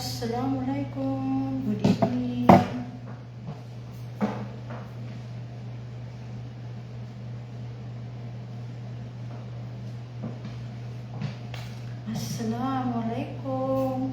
Assalamualaikum. Good evening. Assalamualaikum.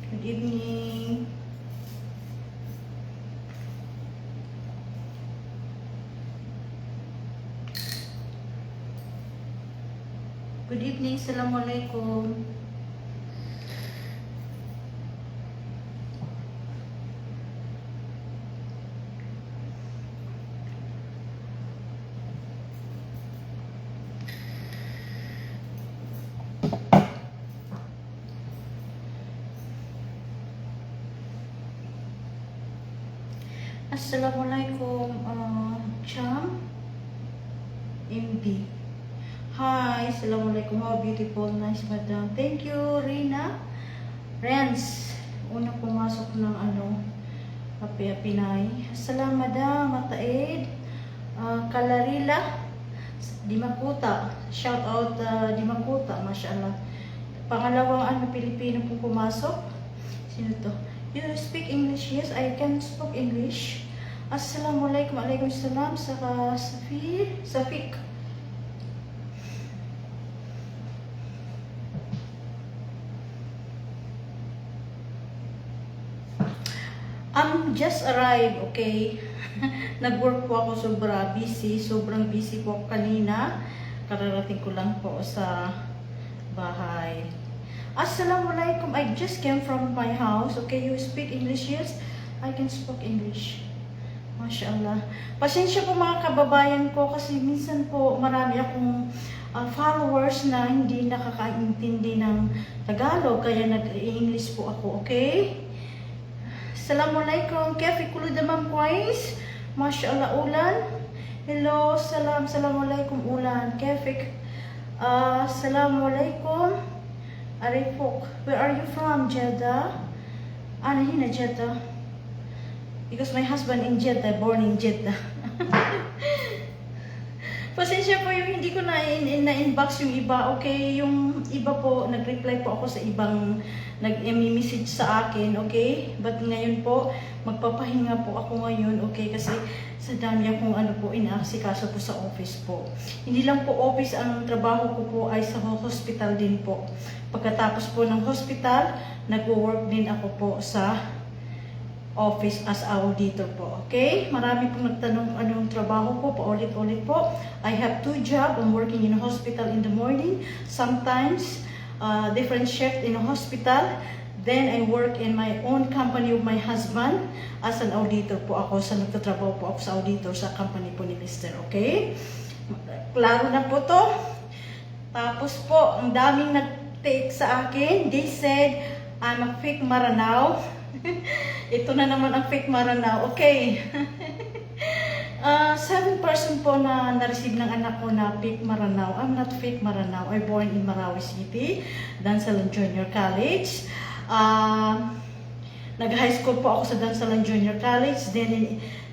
Good evening. Good evening. Assalamualaikum. Assalamualaikum, Cham MB. Hi, Assalamualaikum. How beautiful, nice madam. Thank you, Rina. Renz, una pumasok ng Pinay. Salam, madam, Mataid. Kalarila, Dimakuta. Shout out, Dimakuta, mashallah. Pangalawang Pilipino pong pumasok. Sino to? You speak English? Yes, I can speak English. Assalamualaikum, alaikum salam. Saka Safik. Just arrived, okay? Nag-work po ako sobrang busy po kanina. Kararating ko lang po sa bahay. Assalamualaikum, I just came from my house. Okay, you speak English? Yes, I can speak English. Mashallah. Pasensya po mga kababayan ko kasi minsan po marami akong followers na hindi nakakaintindi ng Tagalog, kaya nag-English po ako, okay? Assalamualaikum, kafi kulo damam kwais? Mashallah, ulan. Hello, assalamualaikum ulan. Kafik. Assalamualaikum. Arifok. Where are you from? Jeddah? Ano hina Jeddah? Because my husband in Jeddah, born in Jeddah. Pasensya po yung hindi ko na-inbox yung iba. Okay, yung iba po, nag-reply po ako sa ibang nag-message sa akin, okay? But ngayon po, magpapahinga po ako ngayon, okay? Kasi sa dami akong inaasikaso po sa office po. Hindi lang po office, ang trabaho ko po ay sa hospital din po. Pagkatapos po ng hospital, nag-work din ako po sa office as auditor po, okay? Marami pong nagtanong anong trabaho ko, paulit-ulit po. I have 2 jobs. I'm working in a hospital in the morning. Sometimes, different shift in a hospital. Then, I work in my own company of my husband as an auditor po ako. Nagtatrabaho po ako sa auditor sa company po ni Mr. Okay? Klaro na po to. Tapos po, ang daming nag-take sa akin. They said, I'm a fake Maranao. Ito na naman ang fake Maranao. Okay. 7 person po na na-receive ng anak ko na fake Maranao. I'm not fake Maranao. I born in Marawi City, Dansalan Junior College. Nag-high school po ako sa Dansalan Junior College.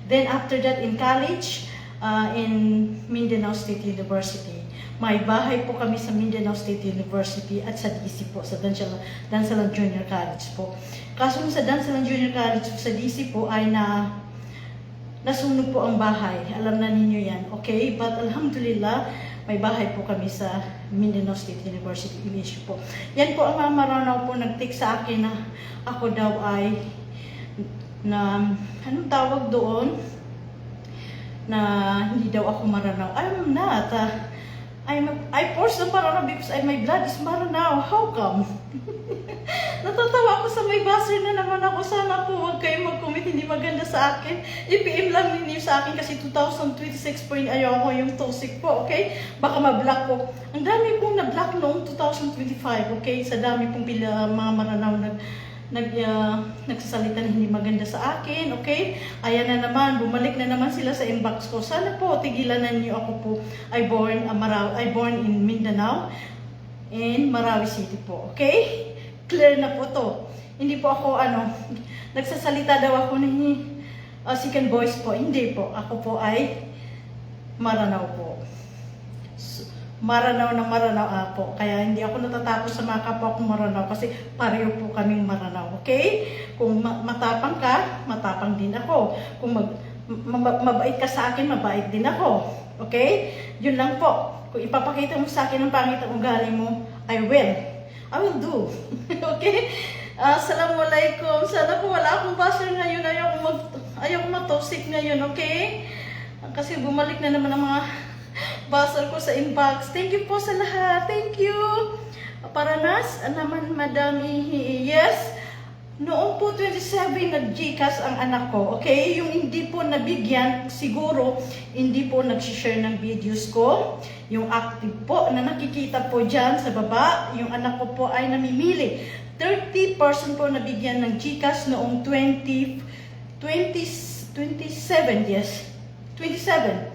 Then after that in college, in Mindanao State University. May bahay po kami sa Mindanao State University at sa DC po, sa Dansalan Junior College po. Kaso sa Dansalan Junior College sa DC po ay nasunog po ang bahay. Alam na ninyo yan, okay? But alhamdulillah, may bahay po kami sa Mindanao State University issue po. Yan po ang mga Maranao po nag-take sa akin na ako daw ay anong tawag doon? Na hindi daw ako Maranao. I'm not. I forced the Maranao because my blood is Maranao. How come? Natatawa ako sa may buzzer na naman ako. Sana po huwag kayo mag-comment, hindi maganda sa akin. I-PM lang ninyo sa akin kasi 2026 po yun. Ayaw ko yung toxic po, okay? Baka ma-block ko. Ang dami pong na-block noong 2025, okay? Sa dami pong mga Maranao nagsasalita na hindi maganda sa akin, okay? Ayan na naman, bumalik na naman sila sa inbox ko. Sana po, tigilan na niyo ako po. I born in Mindanao, in Marawi City po, okay? Clear na po to. Hindi po ako, nagsasalita daw ako second voice po. Hindi po. Ako po ay Maranao po. Maranaw na Maranaw po. Kaya hindi ako natatapos sa mga kapwa kong Maranaw kasi pareho po kaming Maranaw. Okay? Kung matapang ka, matapang din ako. Kung mabait ka sa akin, mabait din ako. Okay? Yun lang po. Kung ipapakita mo sa akin ang pangit ang ugali mo, I will do. Okay? Assalamualaikum. Sana po wala akong basher ngayon. Ayaw ko mag-toxic ngayon, okay? Kasi bumalik na naman ang mga basher ko sa inbox. Thank you po sa lahat. Thank you. Paranas, naman, Madam Yes. Noong po 27, nag-Gcash ang anak ko, okay? Yung hindi po nabigyan, siguro, hindi po nag-share ng videos ko. Yung active po na nakikita po dyan sa baba, yung anak ko po ay namimili. 30% po nabigyan ng Gcash noong 27, yes. 27.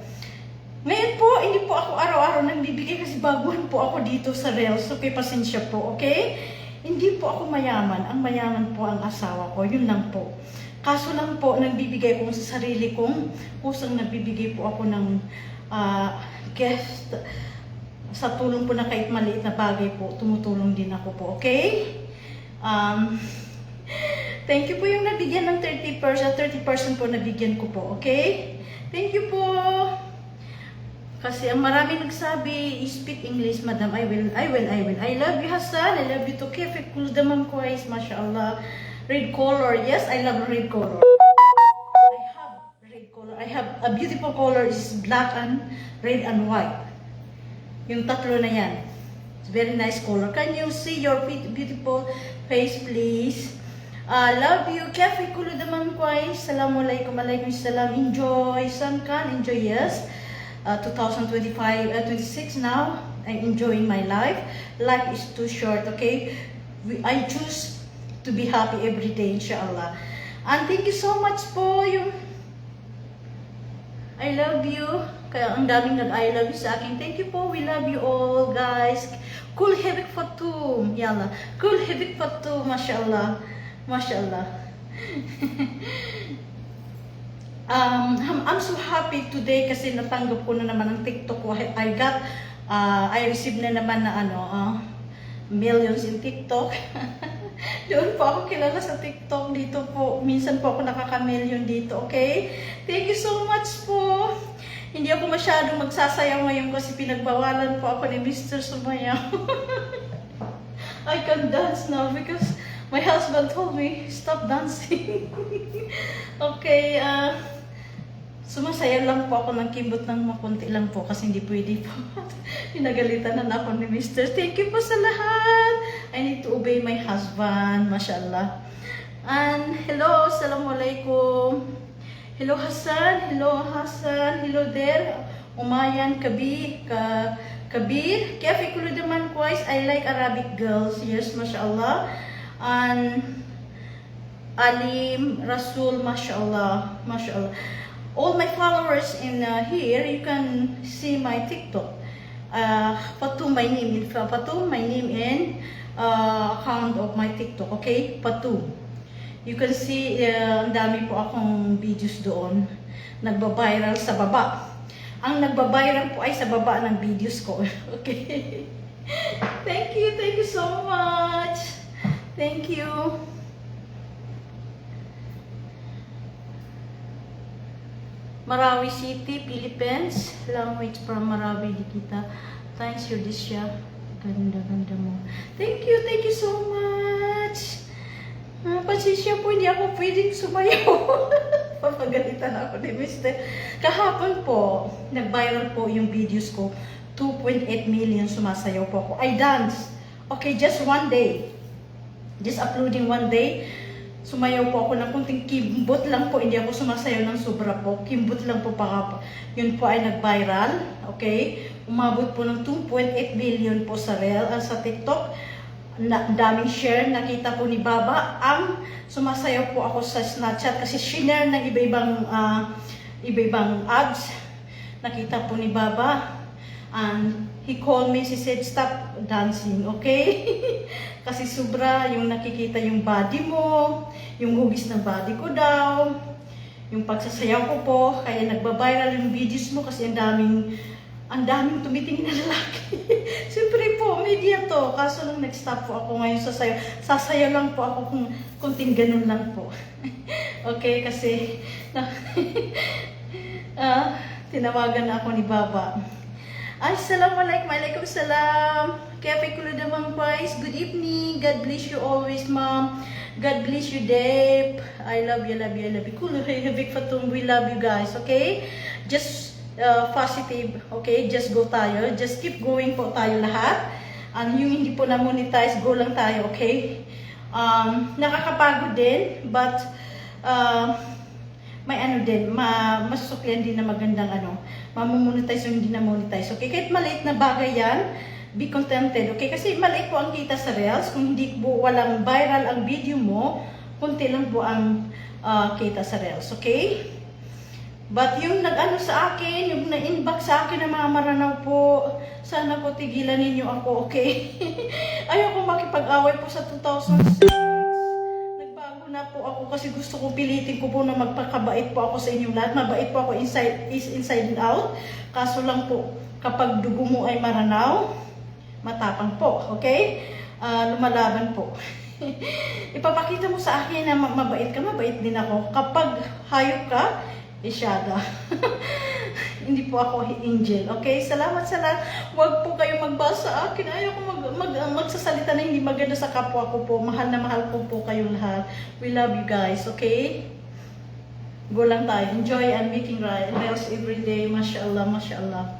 Ngayon po, hindi po ako araw-araw nagbibigay kasi baguhan po ako dito sa Reels. Okay, pasensya po, okay? Hindi po ako mayaman. Ang mayaman po ang asawa ko. Yun lang po. Kaso lang po, nagbibigay ko sa sarili kong kusang nagbibigay po ako ng guest. Sa tulong po na kahit maliit na bagay po, tumutulong din ako po, okay? Thank you po yung nabigyan ng 30%. 30% po nabigyan ko po, okay? Thank you po. Kasi ang marami nagsabi, speak English, madam. I will. I love you, Hassan. I love you to Kefe Kuldaman Kwais, mashallah. Red color. Yes, I love red color. I have red color. I have a beautiful color is black and red and white. Yung tatlo na yan. It's very nice color. Can you see your beautiful face, please? Love you, Kefe Kuldaman Kwais. Assalamualaikum, alaikum salam. Enjoy, son kan. Enjoy, yes. 2025, 26 now. I'm enjoying my life. Life is too short, okay? I choose to be happy every day, inshallah. And thank you so much po yung I love you. Kaya ang daming nag-I love you sa akin. Thank you po. We love you all, guys. Kul hibik fatum. Yalla. Kul hibik fatum. Mashallah. Mashallah. I'm so happy today kasi natanggap ko na naman ang TikTok ko. I received na naman na millions in TikTok. Doon po ako kilala sa TikTok. Dito po, minsan po ako nakaka-million dito, okay? Thank you so much po. Hindi ako masyadong magsasayaw ngayon kasi pinagbawalan po ako ni Mr. Sumayaw. I can dance now because my husband told me, stop dancing. Okay, sumasaya lang po ako ng kimbot ng makunti lang po kasi hindi pwede po. Pinagalitan na ako ni Mr. Thank you po sa lahat. I need to obey my husband, mashallah. And hello, assalamualaikum. Hello Hassan, hello there. Umayan, Kabir. Kefi Kuludaman Kwais, I like Arabic girls. Yes, mashallah. And Alim, Rasul, mashallah, mashallah. All my followers in here, you can see my TikTok. Patu, my name in account of my TikTok, okay? Patu. You can see, ang dami po akong videos doon. Nagba-viral sa baba. Ang nagba-viral po ay sa baba ng videos ko. Okay? Thank you so much. Thank you. Marawi City, Philippines. Language from Marawi, Dikita. Thanks, Yudisha. Ganda-ganda mo. Thank you so much. Pasensya po, hindi ako pwedeng sumayaw. Papagalitan ako ni Mr. Kahapon po, nag-viral po yung videos ko. 2.8 million sumasayaw po ako. I dance. Okay, just one day. Just uploading one day. Sumayaw po ako ng kunting kimbot lang po. Hindi ako sumasayaw ng sobra po. Kimbot lang po pa. Yun po ay nag-viral. Okay? Umabot po ng 2.8 billion po sa sa TikTok. Daming share. Nakita po ni Baba. Ang sumasayaw po ako sa Snapchat kasi share ng iba-ibang ads. Nakita po ni Baba. And he called me, he said, stop dancing, okay? Kasi sobra yung nakikita yung body mo, yung hugis ng body ko daw, yung pagsasayaw ko po, kaya nagbabiral yung videos mo kasi ang daming ang daming tumitingin na lalaki. Siyempre po, media to. Kaso lang nag-stop po ako ngayon sa sayo. Sasayaw lang po ako kung kunting ganun lang po. Okay, kasi tinawagan na ako ni Baba. Assalamualaikum, alaikum salam. Kaya pikulo damang guys. Good evening. God bless you always, ma'am. God bless you, Dave. I love you, love you, I love you. Cool, Big Fatum, we love you guys, okay? Just positive, okay? Just go tayo. Just keep going po tayo lahat. Yung hindi po na-monetize, go lang tayo, okay? Nakakapagod din, but may ano din, masusuklian din na magandang mamomonetize yung hindi na-monetize, okay? Kahit maliit na bagay yan, be contented, okay? Kasi maliit po ang kita sa Reels. Kung hindi po walang viral ang video mo, kunti lang po ang kita sa Reels, okay? But yung nag-ano sa akin, yung na-inbox sa akin ng mga maranaw po, sana po tigilan ninyo ako, okay? Ayoko makipag-away po sa 2006. Nagbago na po ako kasi gusto ko pilitin ko po na magpakabait po ako sa inyong lahat. Mabait po ako inside and out. Kaso lang po, kapag dugo mo ay maranaw, matapang po, okay? Lumalaban po. Ipapakita mo sa akin na mabait ka, mabait din ako. Kapag hayop ka, isyada. Hindi po ako angel, okay? Salamat sa lahat. Huwag po kayo magbasa sa akin. Ayaw ko magsasalita na hindi maganda sa kapwa ko po. Mahal na mahal ko po kayong lahat. We love you guys, okay? Go lang tayo. Enjoy and making reels every day. Mashallah, mashallah.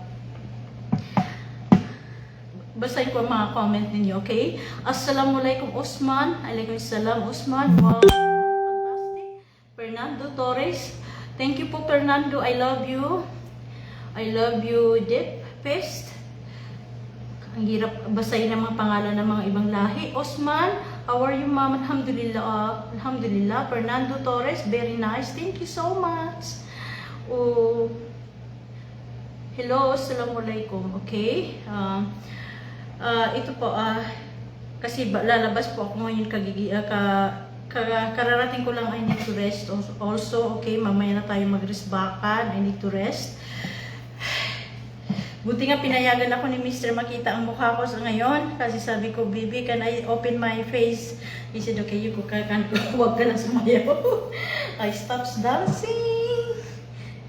Basahin ko ang mga comment ninyo, okay? Assalamualaikum Usman. Alaikumussalam Usman. Wow, fantastic. Fernando Torres. Thank you po Fernando. I love you. I love you, Deep Pest. Ang hirap basahin ang mga pangalan ng mga ibang lahi. Osman, how are you, ma'am? Alhamdulillah. Alhamdulillah. Fernando Torres, very nice. Thank you so much. Oh, hello, assalamualaikum. Okay. Ito po, kasi lalabas po ako ngayon kararating ko lang, I need to rest also, okay, mamaya na tayo mag-rest-bakan, I need to rest. Buti nga pinayagan ako ni Mr. makita ang mukha ko sa ngayon, kasi sabi ko, baby, can I open my face? He said, okay, you can, huwag ka na sumayaw. I stopped dancing,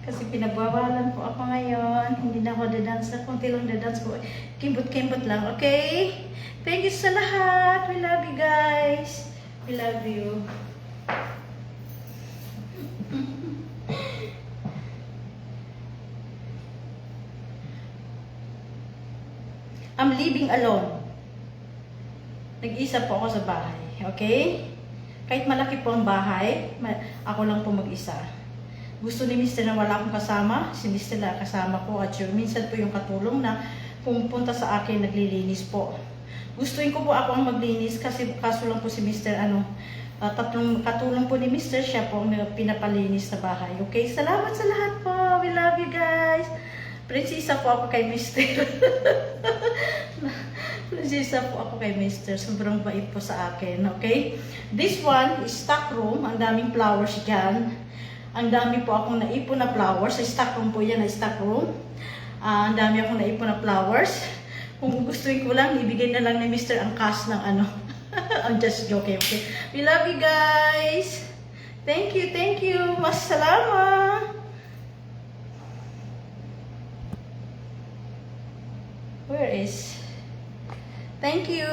kasi pinagbawalan po ako ngayon, hindi na ako dadance na, kunti lang dadance po, kimbot-kimbot lang, okay? Thank you sa lahat, we love you guys. I love you. I'm living alone. Nag-isa po ako sa bahay. Okay? Kahit malaki po ang bahay, ako lang po mag-isa. Gusto ni Mr. na wala akong kasama. Si Mr. na kasama ko. At yun, minsan po yung katulong na pumunta sa akin, naglilinis po. Gustuin ko po ako ang maglinis kasi kaso lang po si Mr. Tatlong katulong po ni Mr. siya po ang pinapalinis sa bahay. Okay? Salamat sa lahat po. We love you guys. Prinsesa po ako kay Mr. Prinsesa po ako kay Mr. Sobrang bait po sa akin. Okay? This one is stock room. Ang daming flowers dyan. Ang dami po akong naipon na flowers. Sa stock room po yan na stock room. Ang dami akong naipon na flowers. Kung gustuin ko lang, ibigay na lang ni Mr. ang cash ng I'm just joking, okay? We love you guys. Thank you, thank you. Mas salama. Where is? Thank you.